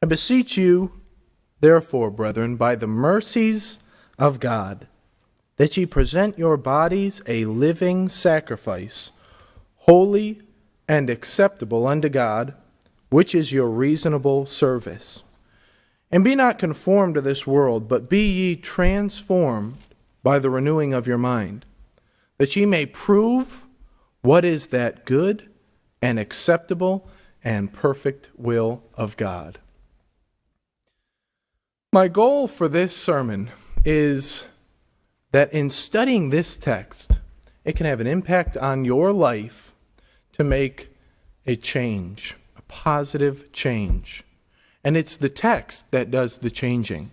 I beseech you, therefore, brethren, by the mercies of God, that ye present your bodies a living sacrifice, holy and acceptable unto God, which is your reasonable service. And be not conformed to this world, but be ye transformed by the renewing of your mind, that ye may prove what is that good and acceptable and perfect will of God. My goal for this sermon is that in studying this text, it can have an impact on your life to make a change, a positive change. And it's the text that does the changing.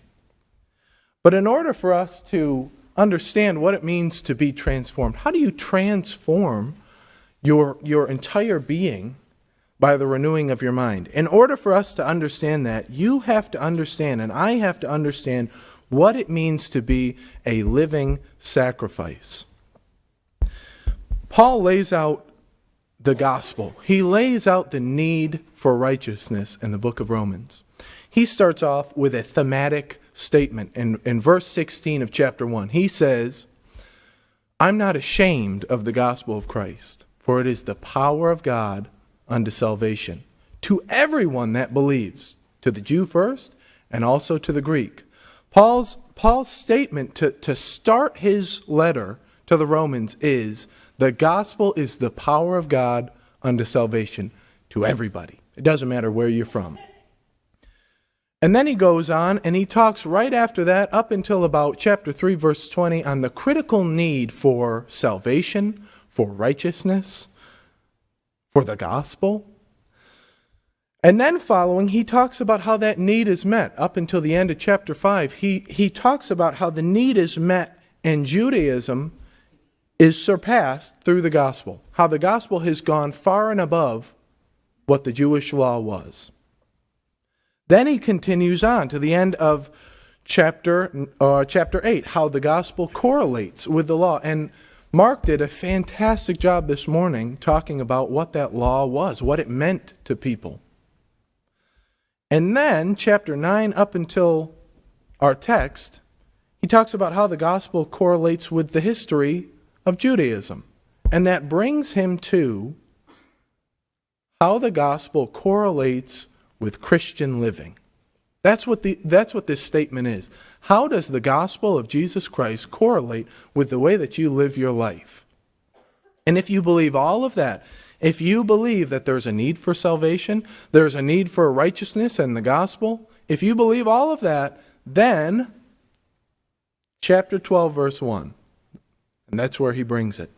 But in order for us to understand what it means to be transformed, how do you transform your entire being by the renewing of your mind? In order for us to understand that, you have to understand, and I have to understand, what it means to be a living sacrifice. Paul lays out the gospel. He lays out the need for righteousness in the book of Romans. He starts off with a thematic statement in verse 16 of chapter 1. He says, I'm not ashamed of the gospel of Christ, for it is the power of God unto salvation, to everyone that believes, to the Jew first, and also to the Greek. Paul's statement to start his letter to the Romans is, the gospel is the power of God unto salvation to everybody. It doesn't matter where you're from. And then he goes on and he talks right after that up until about chapter 3, verse 20, on the critical need for salvation, for righteousness, for the gospel. And then following, he talks about how that need is met. Up until the end of chapter 5, he talks about how the need is met and Judaism is surpassed through the gospel. How the gospel has gone far and above what the Jewish law was. Then he continues on to the end of chapter 8, how the gospel correlates with the law. And Mark did a fantastic job this morning talking about what that law was, what it meant to people. And then, chapter 9 up until our text, he talks about how the gospel correlates with the history of Judaism. And that brings him to how the gospel correlates with Christian living. That's what this statement is. How does the gospel of Jesus Christ correlate with the way that you live your life? And if you believe all of that, if you believe that there's a need for salvation, there's a need for righteousness and the gospel, if you believe all of that, then chapter 12, verse 1, and that's where he brings it.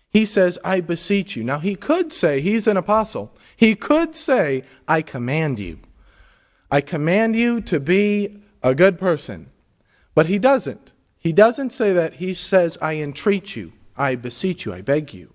He says, I beseech you. Now he could say, he's an apostle. He could say, I command you. I command you to be a good person. But he doesn't. He doesn't say that. He says, I entreat you. I beseech you. I beg you.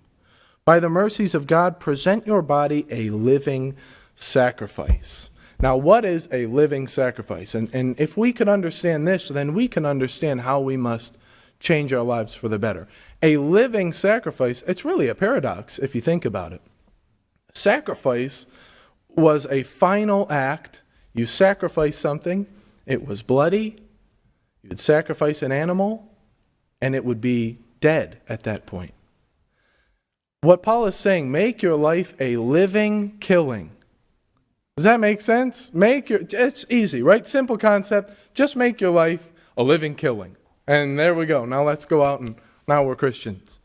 By the mercies of God, present your body a living sacrifice. Now, what is a living sacrifice? And if we can understand this, then we can understand how we must change our lives for the better. A living sacrifice, it's really a paradox if you think about it. Sacrifice was a final act. You sacrifice something, it was bloody, you would sacrifice an animal, and it would be dead at that point. What Paul is saying, make your life a living killing. Does that make sense? It's easy, right? Simple concept. Just make your life a living killing. And there we go. Now let's go out and now we're Christians.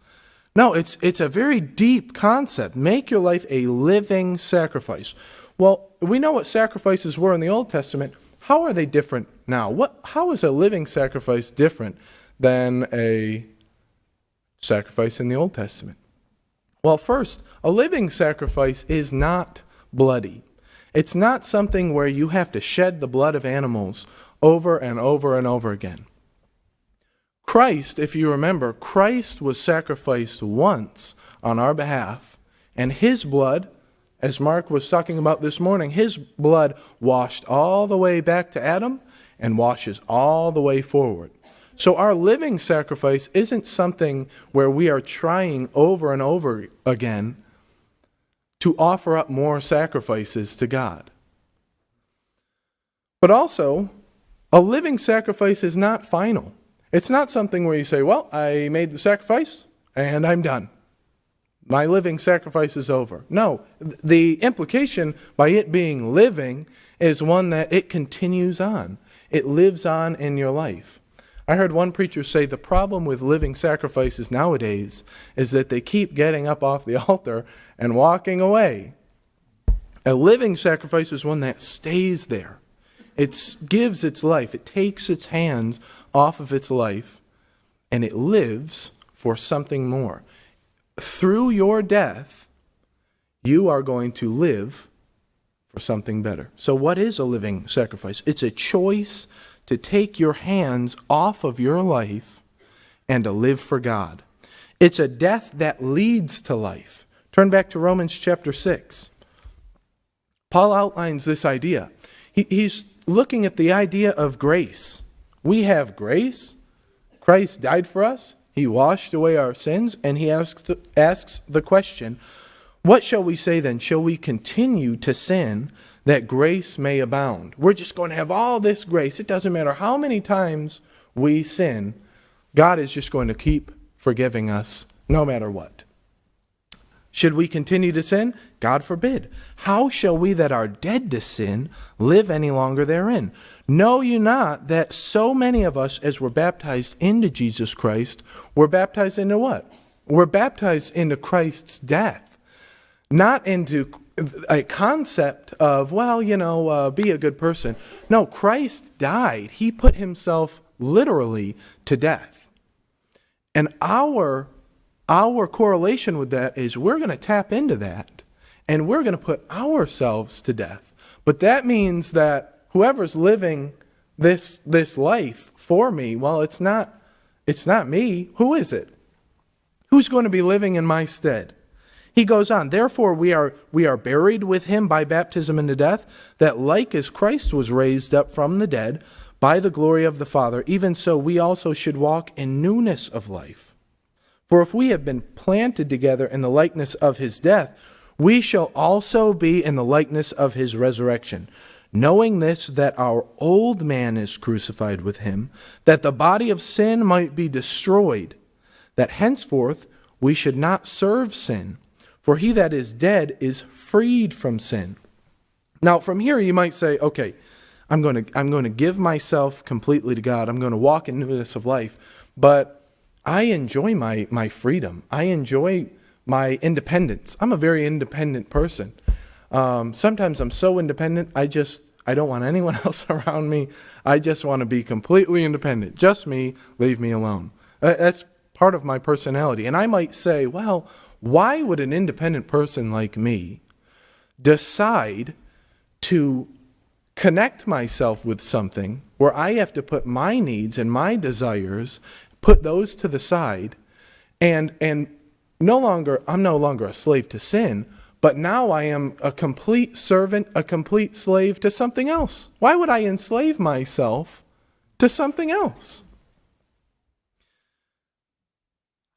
No, it's a very deep concept. Make your life a living sacrifice. Well, we know what sacrifices were in the Old Testament. How are they different now? How is a living sacrifice different than a sacrifice in the Old Testament? Well, first, a living sacrifice is not bloody. It's not something where you have to shed the blood of animals over and over and over again. Christ, if you remember, Christ was sacrificed once on our behalf, and his blood, as Mark was talking about this morning, his blood washed all the way back to Adam and washes all the way forward. So our living sacrifice isn't something where we are trying over and over again to offer up more sacrifices to God. But also, a living sacrifice is not final. It's not something where you say, well, I made the sacrifice and I'm done. My living sacrifice is over. No, the implication by it being living is one that it continues on. It lives on in your life. I heard one preacher say the problem with living sacrifices nowadays is that they keep getting up off the altar and walking away. A living sacrifice is one that stays there. It gives its life. It takes its hands off of its life, and it lives for something more. Through your death, you are going to live for something better. So what is a living sacrifice? It's a choice to take your hands off of your life and to live for God. It's a death that leads to life. Turn back to Romans chapter 6. Paul outlines this idea. He's looking at the idea of grace. We have grace. Christ died for us. He washed away our sins, and he asks the question, what shall we say then? Shall we continue to sin that grace may abound? We're just going to have all this grace. It doesn't matter how many times we sin. God is just going to keep forgiving us no matter what. Should we continue to sin? God forbid. How shall we that are dead to sin live any longer therein? Know you not that so many of us, as were baptized into Jesus Christ, were baptized into what? We're baptized into Christ's death. Not into a concept of, be a good person. No, Christ died. He put himself literally to death. And our correlation with that is we're going to tap into that, and we're going to put ourselves to death. But that means that whoever's living this life for me, well, it's not me. Who is it? Who's going to be living in my stead? He goes on, therefore we are buried with him by baptism into death, that like as Christ was raised up from the dead by the glory of the Father, even so we also should walk in newness of life. For if we have been planted together in the likeness of his death, we shall also be in the likeness of his resurrection. Knowing this, that our old man is crucified with him, that the body of sin might be destroyed, that henceforth we should not serve sin. For he that is dead is freed from sin. Now, from here you might say, okay, I'm going to give myself completely to God. I'm going to walk in newness of life. But I enjoy my freedom. I enjoy my independence. I'm a very independent person. Sometimes I'm so independent, I don't want anyone else around me. I just want to be completely independent. Just me, leave me alone. That's part of my personality. And I might say, well, why would an independent person like me decide to connect myself with something where I have to put my needs and my desires, put those to the side, and I'm no longer a slave to sin, but now I am a complete servant, a complete slave to something else? Why would I enslave myself to something else?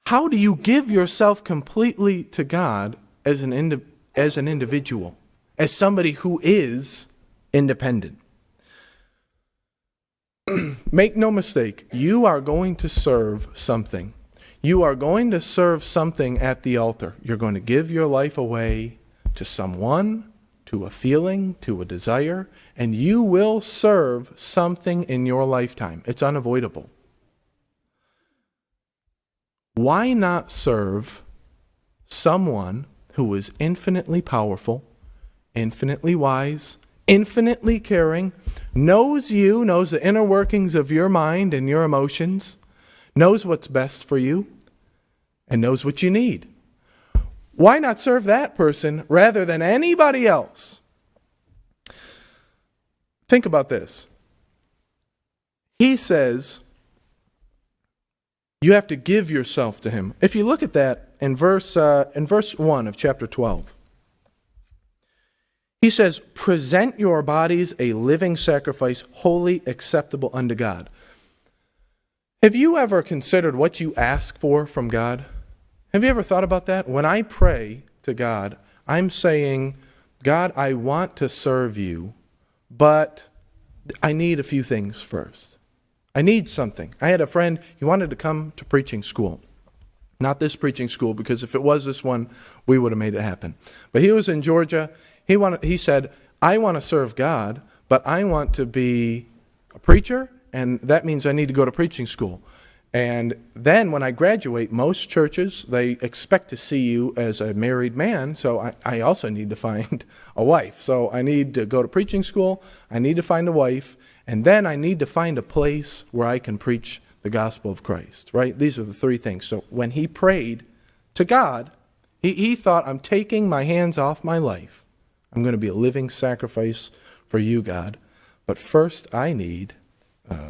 How do you give yourself completely to God as an individual, as somebody who is independent? Make no mistake, you are going to serve something. You are going to serve something at the altar. You're going to give your life away to someone, to a feeling, to a desire, and you will serve something in your lifetime. It's unavoidable. Why not serve someone who is infinitely powerful, infinitely wise, infinitely caring, knows you, knows the inner workings of your mind and your emotions, knows what's best for you, and knows what you need? Why not serve that person rather than anybody else? Think about this. He says, you have to give yourself to him. If you look at that in verse 1 of chapter 12, he says, present your bodies a living sacrifice, wholly acceptable unto God. Have you ever considered what you ask for from God? Have you ever thought about that? When I pray to God, I'm saying, God, I want to serve you, but I need a few things first. I need something. I had a friend, he wanted to come to preaching school. Not this preaching school, because if it was this one, we would have made it happen. But he was in Georgia. He said, I want to serve God, but I want to be a preacher, and that means I need to go to preaching school. And then when I graduate, most churches, they expect to see you as a married man, so I also need to find a wife. So I need to go to preaching school, I need to find a wife, and then I need to find a place where I can preach the gospel of Christ, right? These are the three things. So when he prayed to God, he thought, I'm taking my hands off my life. I'm going to be a living sacrifice for you, God. But first I need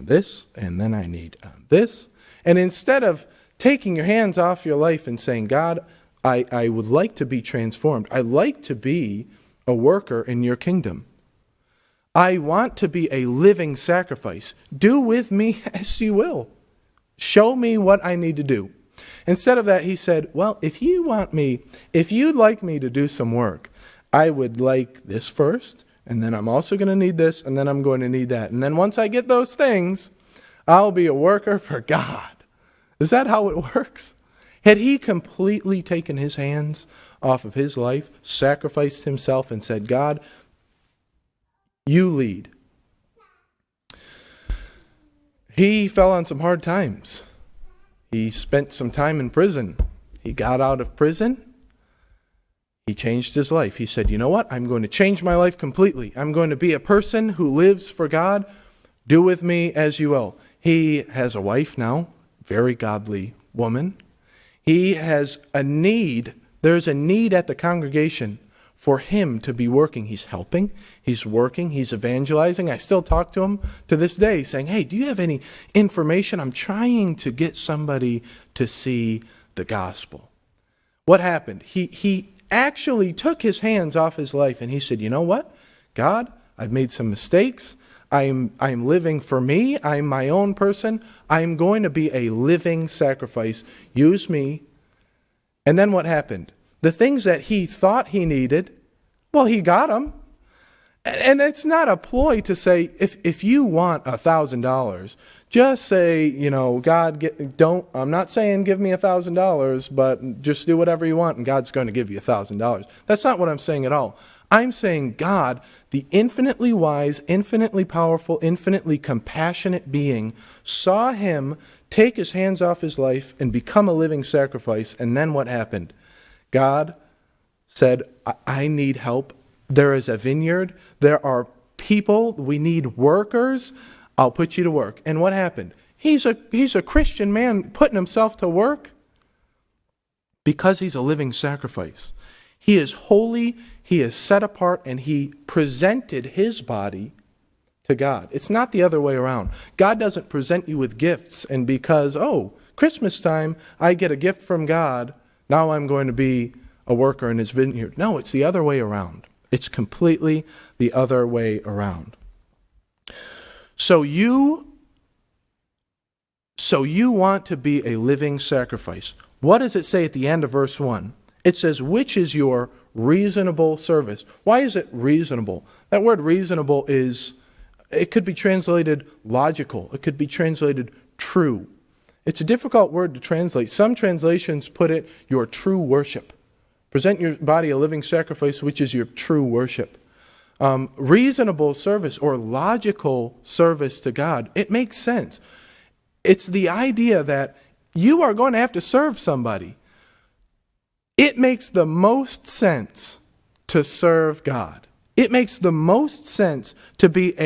this, and then I need this. And instead of taking your hands off your life and saying, God, I would like to be transformed. I'd like to be a worker in your kingdom. I want to be a living sacrifice. Do with me as you will. Show me what I need to do. Instead of that, he said, well, if you'd like me to do some work, I would like this first, and then I'm also going to need this, and then I'm going to need that. And then once I get those things, I'll be a worker for God. Is that how it works? Had he completely taken his hands off of his life, sacrificed himself, and said, God, you lead. He fell on some hard times. He spent some time in prison. He got out of prison. He changed his life. He said, you know what? I'm going to change my life completely. I'm going to be a person who lives for God. Do with me as you will. He has a wife now, very godly woman. He has a need. There's a need at the congregation for him to be working. He's helping, he's working, he's evangelizing. I still talk to him to this day saying, hey, do you have any information? I'm trying to get somebody to see the gospel. What happened? He actually took his hands off his life and he said, you know what? God, I've made some mistakes. I'm living for me. I'm my own person. I'm going to be a living sacrifice. Use me. And then what happened? The things that he thought he needed, well, he got them. And it's not a ploy to say, if you want $1,000, just say, God, I'm not saying give me $1,000, but just do whatever you want and God's going to give you $1,000. That's not what I'm saying at all. I'm saying God, the infinitely wise, infinitely powerful, infinitely compassionate being, saw him take his hands off his life and become a living sacrifice. And then what happened? God said, I need help. There is a vineyard. There are people. We need workers. I'll put you to work. And what happened? He's a Christian man putting himself to work because he's a living sacrifice. He is holy, he is set apart, and he presented his body to God. It's not the other way around. God doesn't present you with gifts, and because, Christmas time, I get a gift from God, now I'm going to be a worker in his vineyard. No, it's the other way around. It's completely the other way around. So you want to be a living sacrifice. What does it say at the end of verse 1? It says, which is your reasonable service. Why is it reasonable? That word reasonable it could be translated logical. It could be translated true. It's a difficult word to translate. Some translations put it your true worship. Present your body a living sacrifice, which is your true worship. Reasonable service or logical service to God. It makes sense. It's the idea that you are going to have to serve somebody. It makes the most sense to serve God. It makes the most sense to be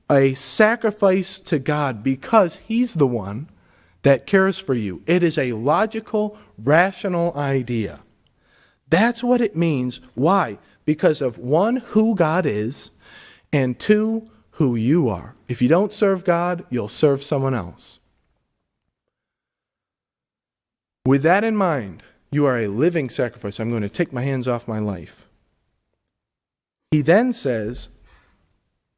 a sacrifice to God because he's the one that cares for you. It is a logical, rational idea. That's what it means. Why? Because of one, who God is, and two, who you are. If you don't serve God, you'll serve someone else. With that in mind, you are a living sacrifice. I'm going to take my hands off my life. He then says,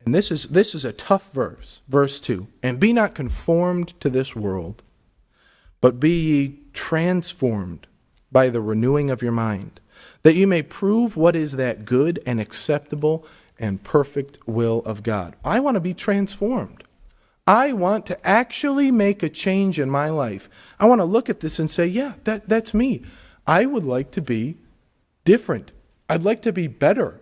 and this is a tough verse, verse 2, and be not conformed to this world, but be ye transformed by the renewing of your mind, that you may prove what is that good and acceptable and perfect will of God. I want to be transformed. I want to actually make a change in my life. I want to look at this and say, yeah, that's me. I would like to be different. I'd like to be better.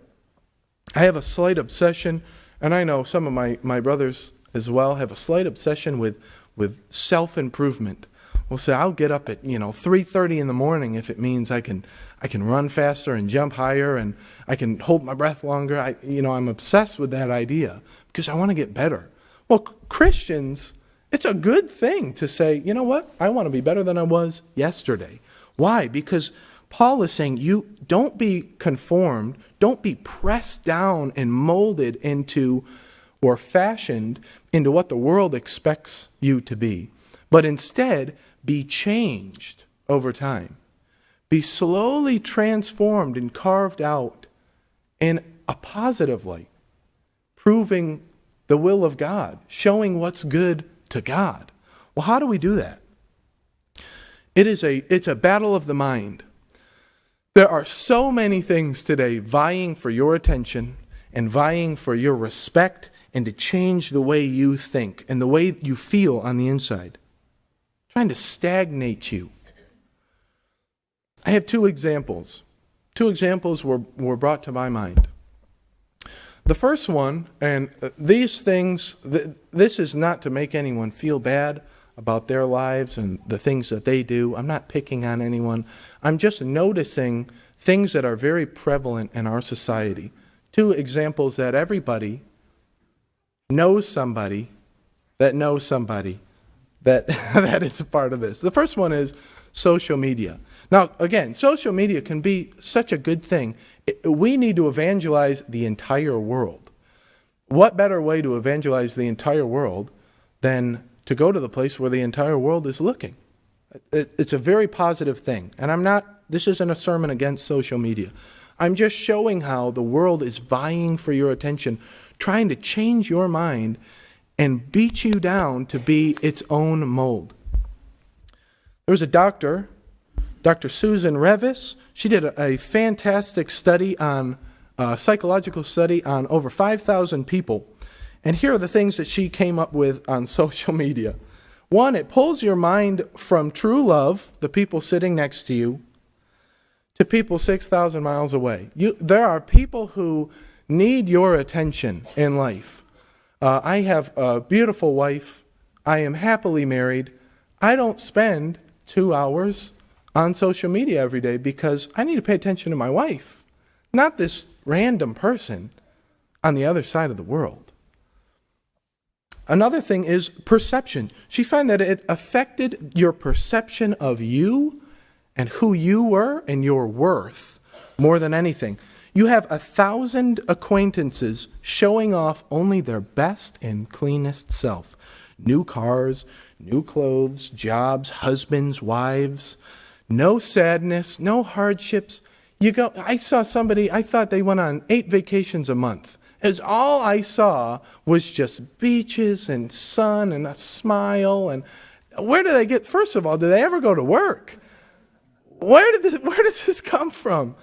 I have a slight obsession, and I know some of my brothers as well have a slight obsession with self-improvement. We'll say, I'll get up at 3:30 in the morning if it means I can run faster and jump higher and I can hold my breath longer. I'm obsessed with that idea because I want to get better. Well, Christians, it's a good thing to say, you know what? I want to be better than I was yesterday. Why? Because Paul is saying, you don't be conformed, don't be pressed down and molded into or fashioned into what the world expects you to be, but instead be changed over time. Be slowly transformed and carved out in a positive light, proving the will of God, showing what's good to God. Well, how do we do that? It's a battle of the mind. There are so many things today vying for your attention and vying for your respect and to change the way you think and the way you feel on the inside, trying to stagnate you. I have two examples. Two examples were brought to my mind. The first one, and these things, this is not to make anyone feel bad about their lives and the things that they do. I'm not picking on anyone. I'm just noticing things that are very prevalent in our society. Two examples that everybody knows somebody that knows somebody that is a part of this. The first one is social media. Now, again, social media can be such a good thing. We need to evangelize the entire world. What better way to evangelize the entire world than to go to the place where the entire world is looking? It's a very positive thing. And this isn't a sermon against social media. I'm just showing how the world is vying for your attention, trying to change your mind and beat you down to be its own mold. There was a doctor, Dr. Susan Revis. She did a fantastic study psychological study on over 5,000 people. And here are the things that she came up with on social media. One, it pulls your mind from true love, the people sitting next to you, to people 6,000 miles away. There are people who need your attention in life. I have a beautiful wife. I am happily married. I don't spend 2 hours on social media every day because I need to pay attention to my wife, not this random person on the other side of the world. Another thing is perception. She found that it affected your perception of you and who you were and your worth more than anything. You have 1,000 acquaintances showing off only their best and cleanest self. New cars, new clothes, jobs, husbands, wives. No sadness, no hardships. I saw somebody, I thought they went on 8 vacations a month. As all I saw was just beaches and sun and a smile. And where do they get, first of all, do they ever go to work? Where did this come from?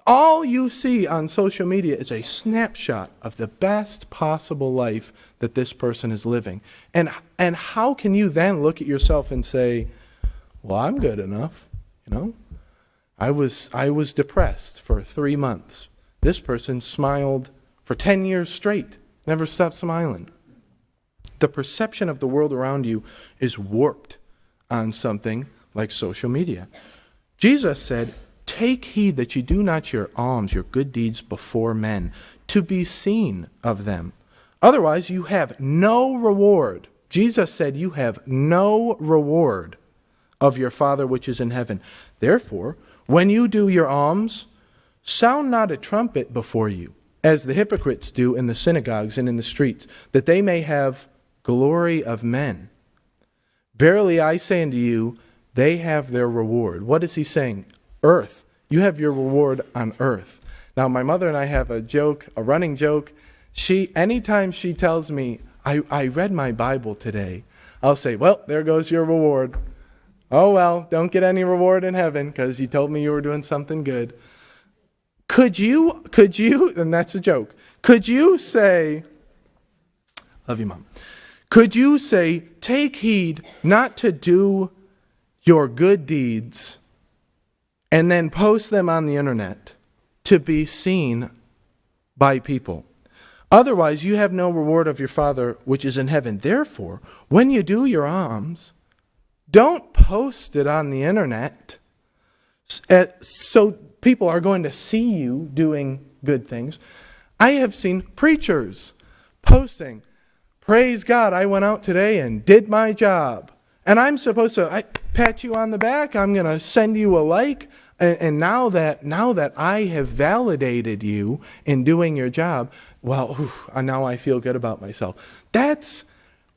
All you see on social media is a snapshot of the best possible life that this person is living. And how can you then look at yourself and say, well, I'm good enough, I was depressed for 3 months. This person smiled for 10 years straight, never stopped smiling. The perception of the world around you is warped on something like social media. Jesus said, take heed that you do not your alms, your good deeds before men, to be seen of them. Otherwise, you have no reward. Jesus said, you have no reward of your Father which is in heaven. Therefore, when you do your alms, sound not a trumpet before you, as the hypocrites do in the synagogues and in the streets, that they may have glory of men. Verily I say unto you, they have their reward. What is he saying? Earth. You have your reward on earth. Now, my mother and I have a running joke. Anytime she tells me, I read my Bible today, I'll say, well, there goes your reward. Oh, well, don't get any reward in heaven because you told me you were doing something good. Could you, and that's a joke, could you say, love you, Mom. Could you say, take heed not to do your good deeds and then post them on the internet to be seen by people? Otherwise, you have no reward of your Father which is in heaven. Therefore, when you do your alms, don't post it on the internet so people are going to see you doing good things. I have seen preachers posting, praise God, I went out today and did my job. And I'm supposed to pat you on the back. I'm going to send you a like. And now that I have validated you in doing your job, well, now I feel good about myself. That's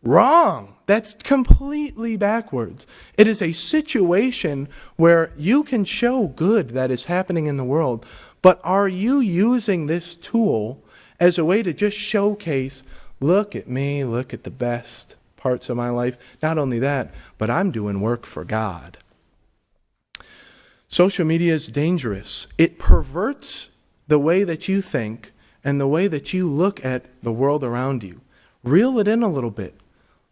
wrong. That's completely backwards. It is a situation where you can show good that is happening in the world, but are you using this tool as a way to just showcase, look at me, look at the best parts of my life? Not only that, but I'm doing work for God. Social media is dangerous. It perverts the way that you think and the way that you look at the world around you. Reel it in a little bit.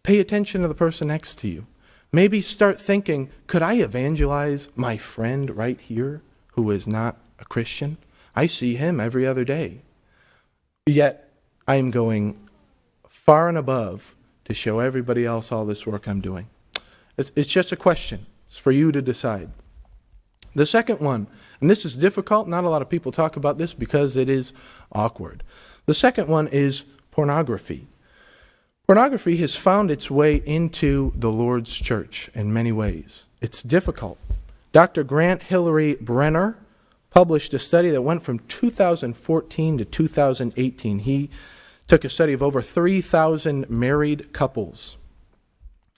Pay attention to the person next to you. Maybe start thinking, could I evangelize my friend right here who is not a Christian? I see him every other day. Yet I'm going far and above to show everybody else all this work I'm doing. It's just a question. It's for you to decide. The second one, and this is difficult, not a lot of people talk about this because it is awkward. The second one is pornography. Pornography has found its way into the Lord's church in many ways. It's difficult. Dr. Grant Hillary Brenner published a study that went from 2014 to 2018. He took a study of over 3,000 married couples.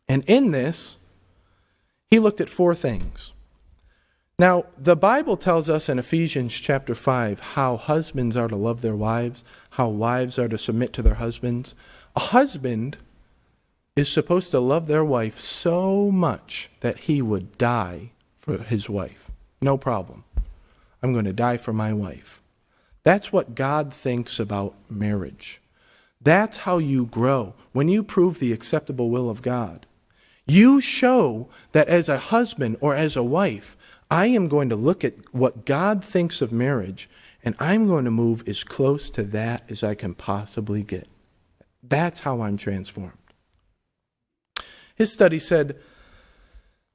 And in this, he looked at four things. Now, the Bible tells us in Ephesians chapter 5 how husbands are to love their wives, how wives are to submit to their husbands. A husband is supposed to love their wife so much that he would die for his wife. No problem. I'm going to die for my wife. That's what God thinks about marriage. That's how you grow. When you prove the acceptable will of God, you show that as a husband or as a wife, I am going to look at what God thinks of marriage, and I'm going to move as close to that as I can possibly get. That's how I'm transformed. His study said,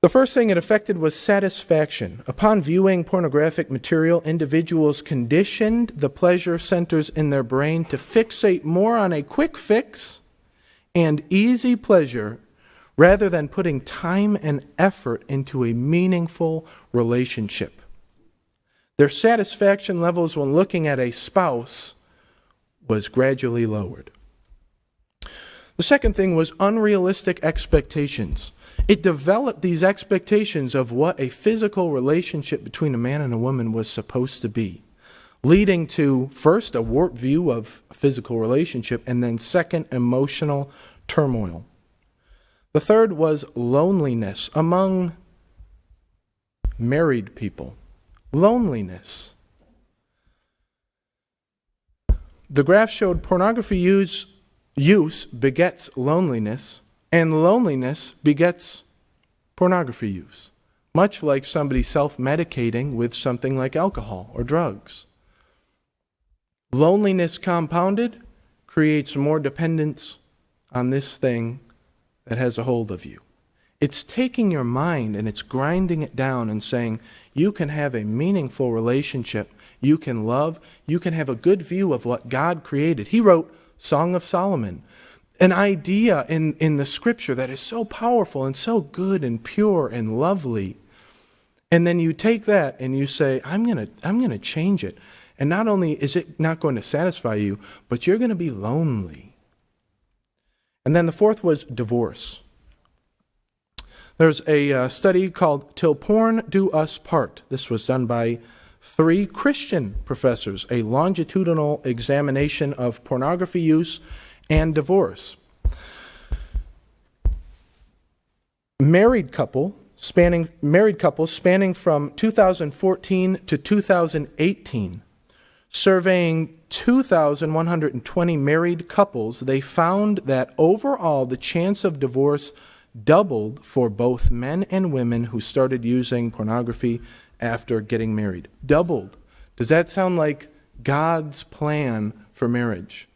the first thing it affected was satisfaction. Upon viewing pornographic material, individuals conditioned the pleasure centers in their brain to fixate more on a quick fix and easy pleasure rather than putting time and effort into a meaningful relationship. Their satisfaction levels when looking at a spouse was gradually lowered. The second thing was unrealistic expectations. It developed these expectations of what a physical relationship between a man and a woman was supposed to be, leading to, first, a warped view of a physical relationship, and then second, emotional turmoil. The third was loneliness among married people. Loneliness. The graph showed pornography use begets loneliness, and loneliness begets pornography use, much like somebody self-medicating with something like alcohol or drugs. Loneliness compounded creates more dependence on this thing that has a hold of you. It's taking your mind and it's grinding it down and saying, you can have a meaningful relationship, you can love, you can have a good view of what God created. He wrote Song of Solomon, an idea in the scripture that is so powerful and so good and pure and lovely. And then you take that and you say, I'm gonna change it. And not only is it not going to satisfy you, but you're going to be lonely. And then the fourth was divorce. There's a study called Till Porn Do Us Part. This was done by 3 Christian professors, a longitudinal examination of pornography use and divorce. Married couples spanning from 2014 to 2018 Surveying 2,120 married couples, they found that overall the chance of divorce doubled for both men and women who started using pornography after getting married. Doubled. Does that sound like God's plan for marriage?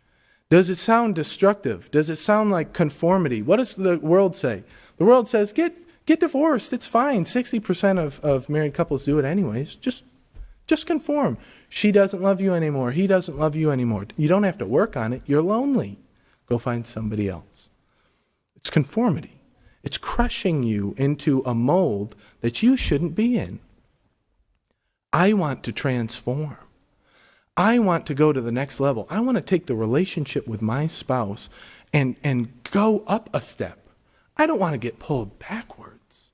Does it sound destructive? Does it sound like conformity? What does the world say? The world says, get divorced. It's fine. 60% of married couples do it anyways. Just conform. She doesn't love you anymore. He doesn't love you anymore. You don't have to work on it. You're lonely. Go find somebody else. It's conformity. It's crushing you into a mold that you shouldn't be in. I want to transform. I want to go to the next level. I want to take the relationship with my spouse and go up a step. I don't want to get pulled backwards.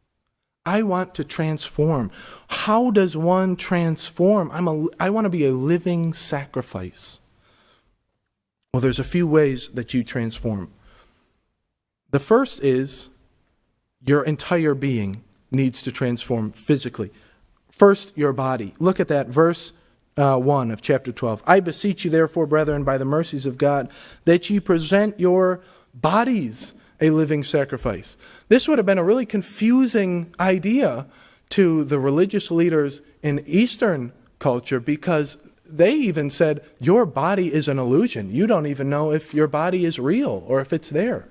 I want to transform. How does one transform? I want to be a living sacrifice. Well, there's a few ways that you transform. The first is your entire being needs to transform physically. First, your body. Look at that, verse 1 of chapter 12. I beseech you, therefore, brethren, by the mercies of God, that ye present your bodies a living sacrifice. This would have been a really confusing idea to the religious leaders in Eastern culture, because they even said, your body is an illusion. You don't even know if your body is real or if it's there.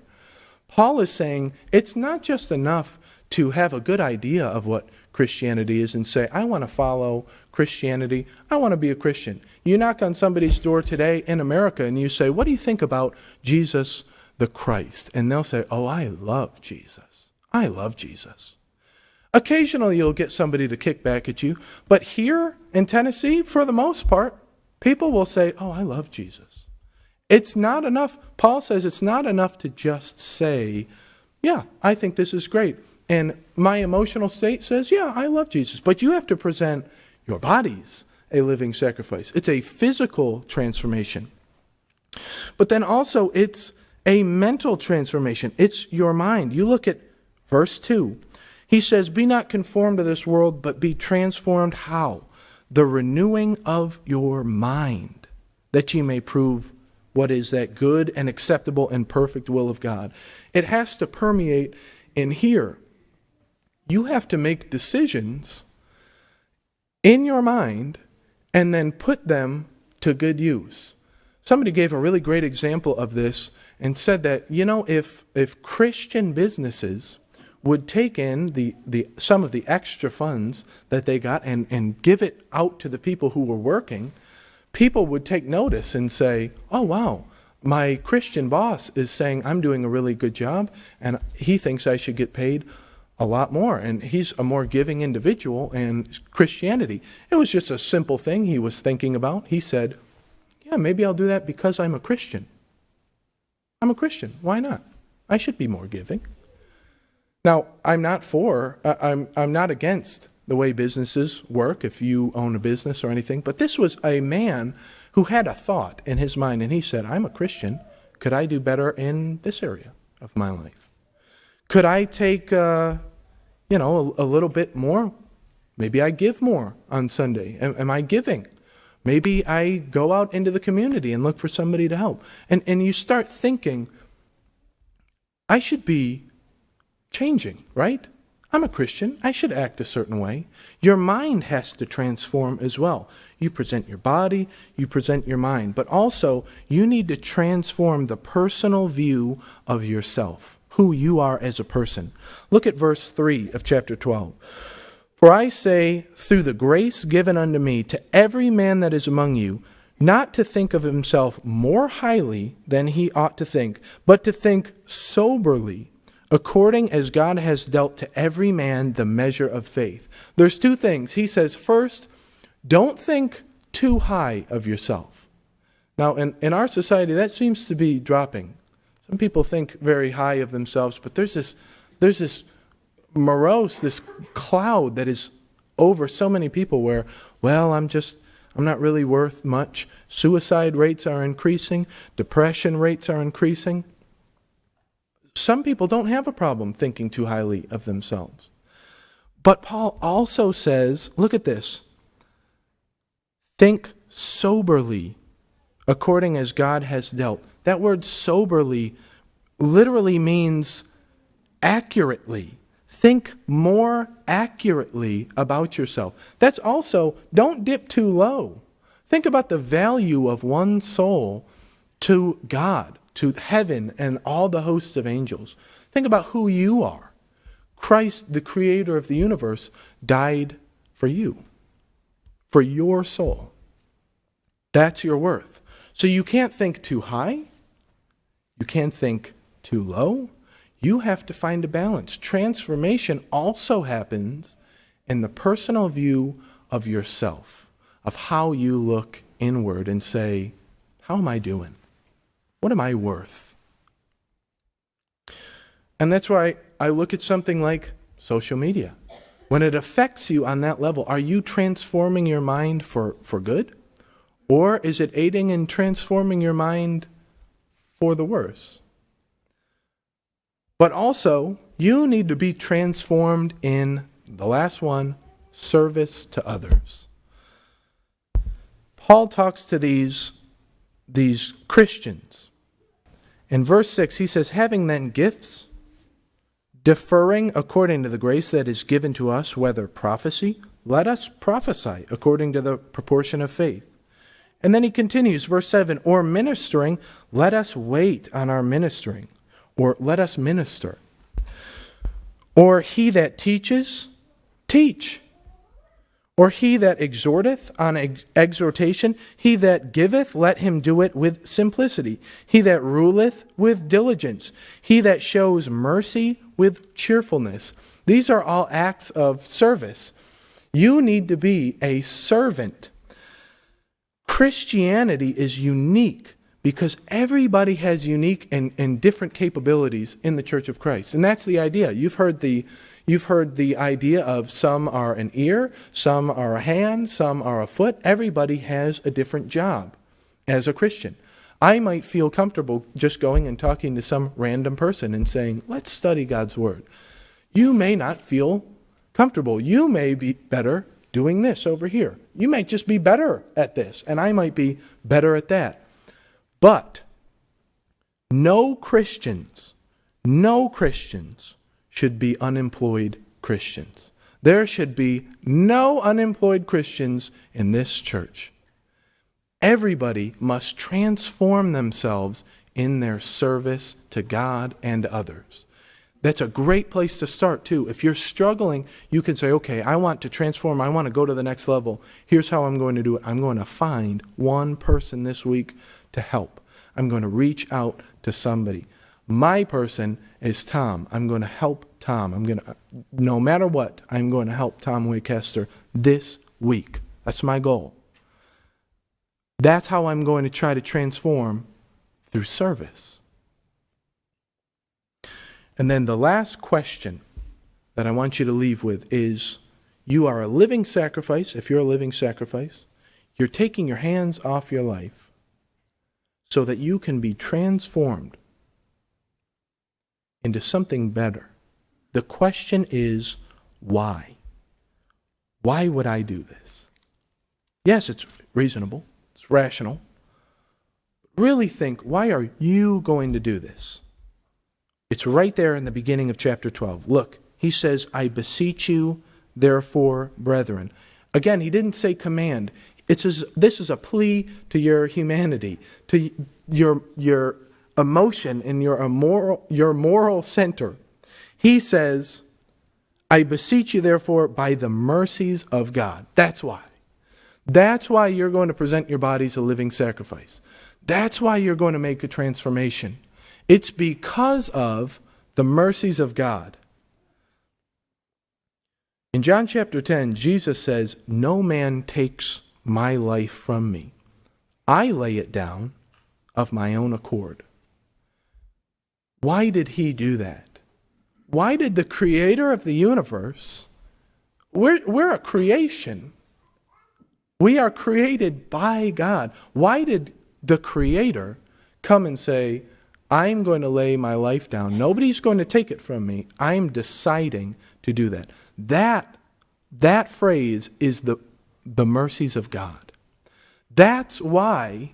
Paul is saying it's not just enough to have a good idea of what Christianity is and say, I want to follow Christianity. I want to be a Christian. You knock on somebody's door today in America and you say, what do you think about Jesus the Christ? And they'll say, oh, I love Jesus. I love Jesus. Occasionally you'll get somebody to kick back at you, but here in Tennessee, for the most part, people will say, oh, I love Jesus. It's not enough. Paul says it's not enough to just say, yeah, I think this is great. And my emotional state says, yeah, I love Jesus. But you have to present your bodies a living sacrifice. It's a physical transformation. But then also it's a mental transformation. It's your mind. You look at verse 2. He says, be not conformed to this world, but be transformed. How? The renewing of your mind, that ye may prove what is that good and acceptable and perfect will of God. It has to permeate in here. You have to make decisions in your mind and then put them to good use. Somebody gave a really great example of this and said that, if Christian businesses would take in some of the extra funds that they got and give it out to the people who were working, people would take notice and say, oh, wow, my Christian boss is saying I'm doing a really good job and he thinks I should get paid a lot more. And he's a more giving individual, and Christianity. It was just a simple thing he was thinking about. He said, yeah, maybe I'll do that because I'm a Christian. I'm a Christian. Why not? I should be more giving. Now, I'm not against the way businesses work if you own a business or anything, but this was a man who had a thought in his mind, and he said, I'm a Christian. Could I do better in this area of my life? Could I take, a little bit more? Maybe I give more on Sunday. Am I giving? Maybe I go out into the community and look for somebody to help. And you start thinking, I should be changing, right? I'm a Christian. I should act a certain way. Your mind has to transform as well. You present your body, you present your mind, but also you need to transform the personal view of yourself, who you are as a person. Look at verse 3 of chapter 12. For I say, through the grace given unto me, to every man that is among you, not to think of himself more highly than he ought to think, but to think soberly, according as God has dealt to every man the measure of faith. There's two things. He says, first, don't think too high of yourself. Now, in our society, that seems to be dropping. Some people think very high of themselves, but there's this morose, this cloud that is over so many people where, well, I'm not really worth much. Suicide rates are increasing. Depression rates are increasing. Some people don't have a problem thinking too highly of themselves. But Paul also says, look at this, think soberly, according as God has dealt. That word soberly literally means accurately. Think more accurately about yourself. That's also, don't dip too low. Think about the value of one soul to God, to heaven, and all the hosts of angels. Think about who you are. Christ, the creator of the universe, died for you, for your soul. That's your worth. So you can't think too high. You can't think too low. You have to find a balance. Transformation also happens in the personal view of yourself, of how you look inward and say, how am I doing? What am I worth? And that's why I look at something like social media. When it affects you on that level, are you transforming your mind for good? Or is it aiding in transforming your mind for the worse? But also, you need to be transformed in, the last one, service to others. Paul talks to these Christians. In verse 6, he says, having then gifts, differing according to the grace that is given to us, whether prophecy, let us prophesy according to the proportion of faith. And then he continues, verse 7, or ministering, let us wait on our ministering. Or let us minister. Or he that teaches, teach. Or he that exhorteth on exhortation, he that giveth, let him do it with simplicity. He that ruleth with diligence. He that shows mercy with cheerfulness. These are all acts of service. You need to be a servant. Christianity is unique because everybody has unique and different capabilities in the Church of Christ. And that's the idea. You've heard the idea of some are an ear, some are a hand, some are a foot. Everybody has a different job as a Christian. I might feel comfortable just going and talking to some random person and saying, let's study God's Word. You may not feel comfortable. You may be better doing this over here. You might just be better at this, and I might be better at that. But no Christians should be unemployed Christians. There should be no unemployed Christians in this church. Everybody must transform themselves in their service to God and others. That's a great place to start, too. If you're struggling, you can say, okay, I want to transform. I want to go to the next level. Here's how I'm going to do it. I'm going to find one person this week to help. I'm going to reach out to somebody. My person is Tom. I'm going to help Tom. No matter what, I'm going to help Tom Waycaster this week. That's my goal. That's how I'm going to try to transform through service. And then the last question that I want you to leave with is, you are a living sacrifice. If you're a living sacrifice, you're taking your hands off your life so that you can be transformed into something better. The question is, why? Why would I do this? Yes, it's reasonable. It's rational. Really think, why are you going to do this? It's right there in the beginning of chapter 12. Look, he says, I beseech you, therefore, brethren. Again, he didn't say command. This is a plea to your humanity, to your emotion and your moral center. He says, I beseech you, therefore, by the mercies of God. That's why. That's why you're going to present your bodies a living sacrifice. That's why you're going to make a transformation. It's because of the mercies of God. In John chapter 10, Jesus says, no man takes my life from me. I lay it down of my own accord. Why did he do that? Why did the creator of the universe, we're a creation. We are created by God. Why did the creator come and say, I'm going to lay my life down. Nobody's going to take it from me. I'm deciding to do that. That phrase is the mercies of God. That's why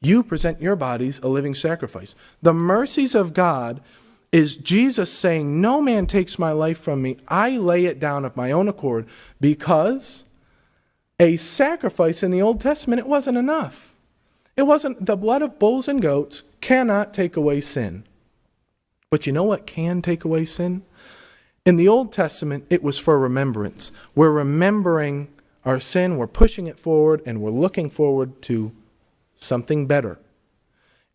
you present your bodies a living sacrifice. The mercies of God is Jesus saying, no man takes my life from me. I lay it down of my own accord, because a sacrifice in the Old Testament, it wasn't enough. It wasn't, the blood of bulls and goats cannot take away sin. But you know what can take away sin? In the Old Testament, it was for remembrance. We're remembering our sin, we're pushing it forward, and we're looking forward to something better.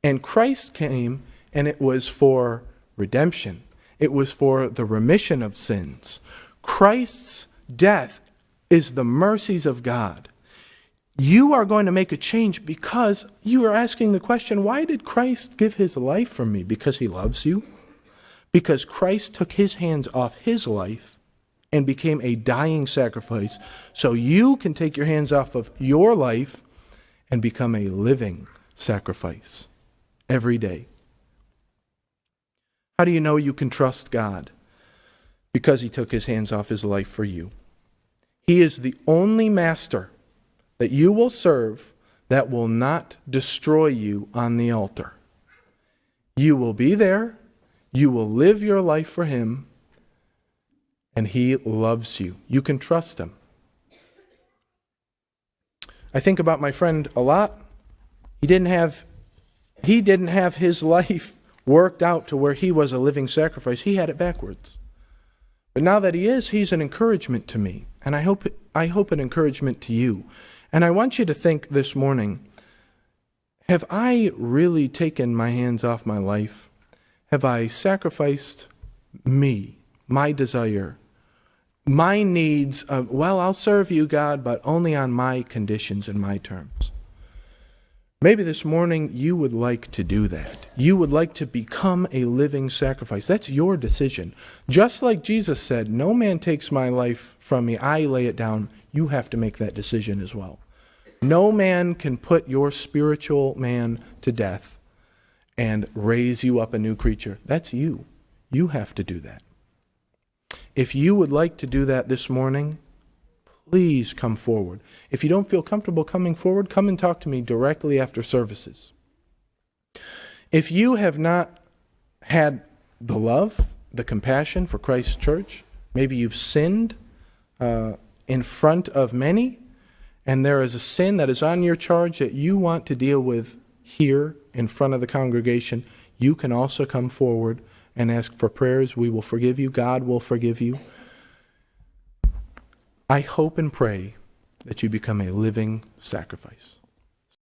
And Christ came, and it was for redemption. It was for the remission of sins. Christ's death is the mercies of God. You are going to make a change because you are asking the question, why did Christ give his life for me? Because he loves you? Because Christ took his hands off his life and became a dying sacrifice, so you can take your hands off of your life and become a living sacrifice every day. How do you know you can trust God? Because he took his hands off his life for you. He is the only master that you will serve that will not destroy you on the altar. You will be there, you will live your life for him, and he loves you. You can trust him. I think about my friend a lot. He didn't have his life worked out to where he was a living sacrifice. He had it backwards. But now that he is, he's an encouragement to me. And I hope an encouragement to you. And I want you to think this morning, have I really taken my hands off my life? Have I sacrificed me, my desire, my needs of, well, I'll serve you, God, but only on my conditions and my terms? Maybe this morning you would like to do that. You would like to become a living sacrifice. That's your decision. Just like Jesus said, no man takes my life from me, I lay it down. You have to make that decision as well. No man can put your spiritual man to death and raise you up a new creature. That's you. You have to do that. If you would like to do that this morning, please come forward. If you don't feel comfortable coming forward, come and talk to me directly after services. If you have not had the love, the compassion for Christ's church, maybe you've sinned in front of many, and there is a sin that is on your charge that you want to deal with here in front of the congregation, you can also come forward and ask for prayers. We will forgive you. God will forgive you. I hope and pray that you become a living sacrifice.